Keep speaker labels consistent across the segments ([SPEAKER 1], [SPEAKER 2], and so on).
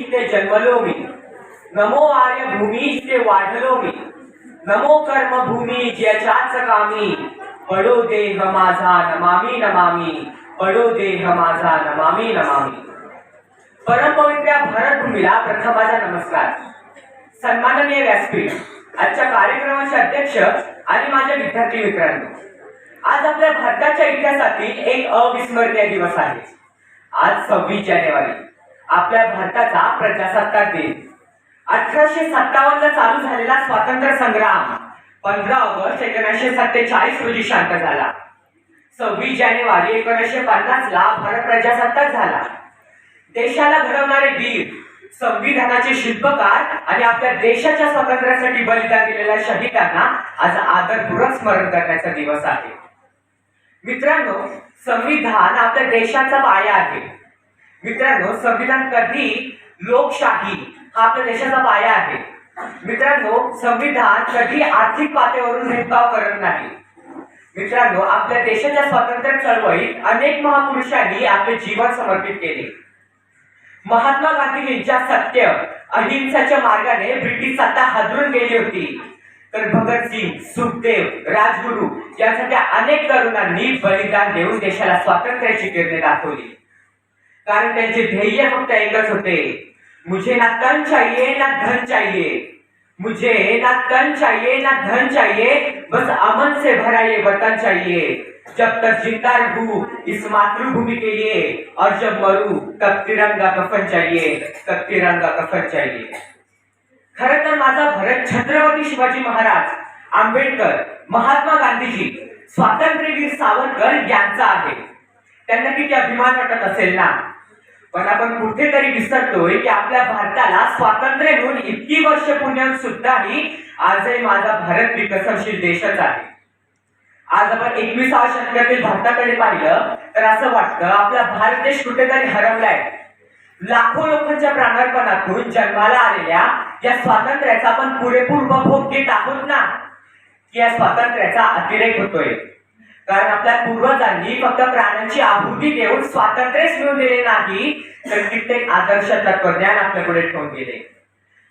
[SPEAKER 1] ते जन्मलो मी, नमो आर्य भूमी ते वाढलो मी, नमो कर्मभूमी ज्याच्याच कामी, पडो देह माझा नमामि नमामि, पडो देह माझा नमामि नमामि. परमपवित्र भरतभूमीला प्रथम माझा नमस्कार. सन्माननीय व्यासपीठ, आजच्या कार्यक्रमाचे अध्यक्ष आणि माझ्या विद्यार्थी मित्रांनो, आज आपल्या भारताच्या इतिहासातील एक अविस्मरणीय दिवस आहे. आज 26 जानेवारी आपल्या भारताचा प्रजासत्ताक दिन. 1857 ला चालू झालेला स्वातंत्र्य संग्राम 15 ऑगस्ट 1947 रोजी शांत झाला. 26 जानेवारी 1950 ला भारत प्रजासत्ताक झाला. देशाला घडवणारे वीर, संविधानाचे शिल्पकार आणि आपल्या देशाच्या स्वातंत्र्यासाठी बलिदान दिलेल्या शहीदांना आज आदरपूर्वक स्मरण करण्याचा दिवस आहे. मित्रांनो, संविधान आपल्या देशाचा पाया आहे. मित्रांनो, संविधान कधी लोकशाही हा आपल्या देशाचा पाया आहे. मित्रांनो, संविधान कधी आर्थिक पातळीवरून भेदभाव करत नाही. मित्रांनो, आपल्या देशाच्या स्वातंत्र्य चळवळीत अनेक महापुरुषांनी आपले जीवन समर्पित केले. महात्मा गांधींच्या सत्य अहिंसाच्या मार्गाने ब्रिटिश सत्ता हादरून गेली होती, तर भगतसिंग, सुखदेव, राजगुरू यांसारख्या अनेक तरुणांनी बलिदान देऊन देशाला स्वातंत्र्याची किरणे दाखवली. कारण त्यांचे ध्येय फक्त एकच होते, मुझे ना तन चाहिए ना धन चाहिए, मुझे ना तन चाहिए ना धन चाहिए, बस अमन से भरा ये वतन चाहिए. जब तक जिंदा रहूं इस मातृभूमि के लिए, और जब मरूं तब तिरंगा कफन चाहिए, तब तिरंगा कफन चाहिए. खरं तर माझा भारत छत्रपती शिवाजी महाराज, आंबेडकर, महात्मा गांधीजी, स्वातंत्र्यवीर सावरकर यांचा आहे. त्यांना किती अभिमान वाटत असेल ना. पण आपण कुठेतरी विसरतोय की आपल्या भारताला स्वातंत्र्य मिळून इतकी वर्ष पुण्यात सुद्धाही आजही माझा भारत विकसनशील देशच आहे. आज आपण 21व्या शतकातील भारताकडे पाहिलं तर असं वाटतं आपला भारत देश कुठेतरी हरवलाय. लाखो लोकांच्या प्राणार्पणातून जन्माला आलेल्या या स्वातंत्र्याचा आपण पुरेपूर उपभोग घेत आहोत ना, की या स्वातंत्र्याचा अतिरेक होतोय. कारण आपल्या पूर्वजांनी फक्त प्राणांची आहुती देऊन स्वातंत्र्य मिळवून दिले नाही, तर कित्येक आदर्श तत्वज्ञान आपल्याकडे ठेवून गेले.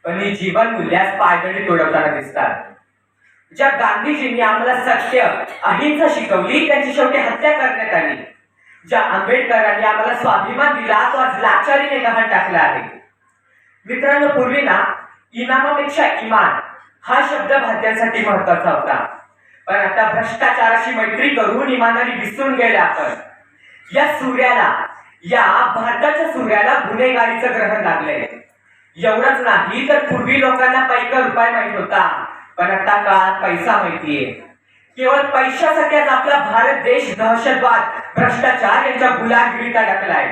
[SPEAKER 1] पण ही जीवन मूल्यास पायदळी तोडवताना दिसतात. ज्या गांधीजींनी आम्हाला सत्य अहिंसा शिकवली, त्यांची शेवटी हत्या करण्यात आली. ज्या आंबेडकरांनी आम्हाला स्वाभिमान दिला, तो आज लाचारीने गहाण टाकला आहे. मित्रांनो, पूर्वी ना इनामापेक्षा इमान हा शब्द भारतीयांसाठी महत्वाचा होता. पण आता भ्रष्टाचाराशी मैत्री करून इमानदारी विसरून गेले आपण. या सूर्याला, या भारताच्या सूर्याला गुन्हेगारीचं ग्रहण लागलंय. एवढंच नाही तर पूर्वी लोकांना पैका रुपये माहित होता, पण आता काळात पैसा माहितीये. केवळ पैशासाठीच आपला भारत देश दहशतवाद, भ्रष्टाचार यांच्या गुलामगिरीत अडकलाय.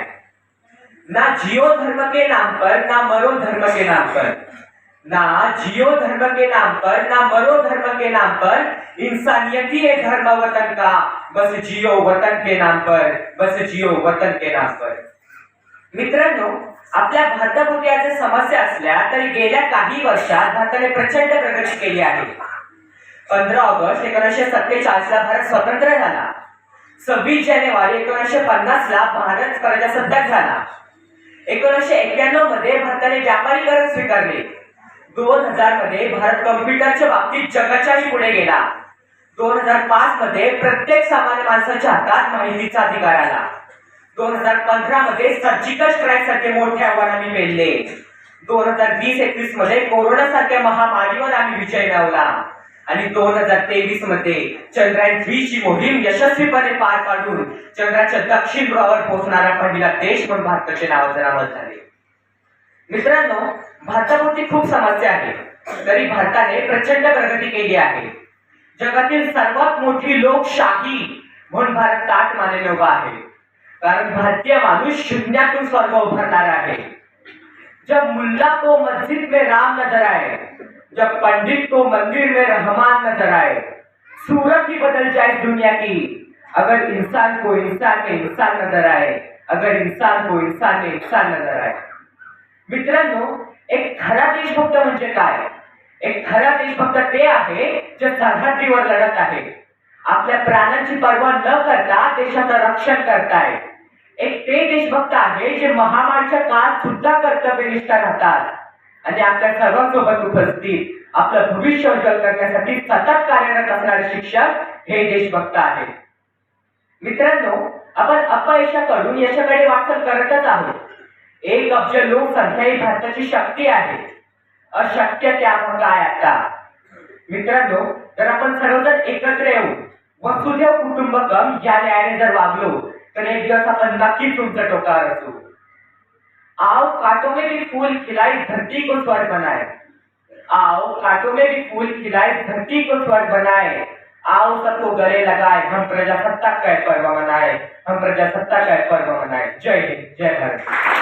[SPEAKER 1] ना जियो धर्म के नाम पर ना मरो धर्म के नाम पर, ना जियो धर्म के नाम पर ना मरो धर्म के नाम पर, इंसानियत ही है धर्म वतन का, बस जियो वतन के नाम पर, बस जियो वतन के नाम पर. मित्रांनो, आपल्या भारताभोवती आज समस्या असल्या तरी गेल्या काही वर्षात भारताने प्रचंड प्रगती केली आहे. 15 ऑगस्ट 1947 ला भारत स्वतंत्र झाला. 26 जानेवारी 1950 ला भारत प्रजासत्ताक झाला. 1991 मध्ये भारताने व्यापारीकरण स्वीकारले. 2000 मध्ये भारत कम्प्युटरच्या बाबतीत जगाच्याही पुढे गेला. 2005 मध्ये प्रत्येक सामान्य माणसाच्या हातात माहितीचा अधिकार आला. 2015 मध्ये सर्जिकल स्ट्राईक सारखे मोठे आव्हान आम्ही पेलले. 2020-21 मध्ये कोरोना सारख्या महामारीवर आम्ही विजय मिळवला. आणि 2023 मध्ये चंद्रयान-3 ची मोहीम यशस्वीपणे पार पाडून चंद्राच्या दक्षिण ध्रुवावर पोहोचणारा पहिला देश म्हणून भारताचे नाव जनामत झाले. मित्रांनो, भारताभोवती खूप समस्या आहेत, तरी भारताने प्रचंड प्रगती केली आहे. जगातील सर्वात मोठी लोकशाही म्हणून भारत ताठ मानले उभा आहे. कारण भारतीय माणूस शून्यातून स्वर्ग उभारणारा आहे. जब मुल्ला को मस्जिद में राम नजर आए, जब पंडित को मंदिर में रहमान नजर आए, सूरत ही बदल जाए दुनिया की, अगर इंसान को इंसान में इंसान नजर आए, अगर इंसान को इंसान में इंसान नजर आए. मित्रांनो, एक खरा देशभक्त म्हणजे काय? एक खरा देशभक्त ते आहे जे सरहद्दीवर लढत आहे, आपल्या प्राणांची पर्वा न करता देशाचं रक्षण करताय. एक ते देशभक्त आहे जे महामारीच्या काळात सुद्धा कर्तव्यनिष्ठ राहतात आणि आपल्या सर्वांसोबत उपस्थित आपलं भविष्य उज्ज्वल करण्यासाठी सतत कार्यरत असणारे शिक्षक हे देशभक्त आहेत. मित्रांनो, आपण अपयशाकडून यशाकडे वाटचाल करतच आहोत. 1 अब्ज लोकसंख्या ही भारताची शक्ती आहे. अशक्य त्यामुळे काय आता? मित्रांनो, जर आपण सर्वजण एकत्र येऊन वसुधैव कुटुंबकम या न्यायाने जर वागलो तर एक दिवस आपण नक्कीच उंच टोकावर असू. आओ कांटों में भी फूल खिलाए धरती को स्वर्ग बनाए. आओ कांटों में भी फूल खिलाए धरती को स्वर्ग बनाए. आओ सबको गले लगाए हम प्रजासत्ताक का पर्व मनाए. हम प्रजासत्ताक का पर्व मनाए. जय हिंद, जय भारत.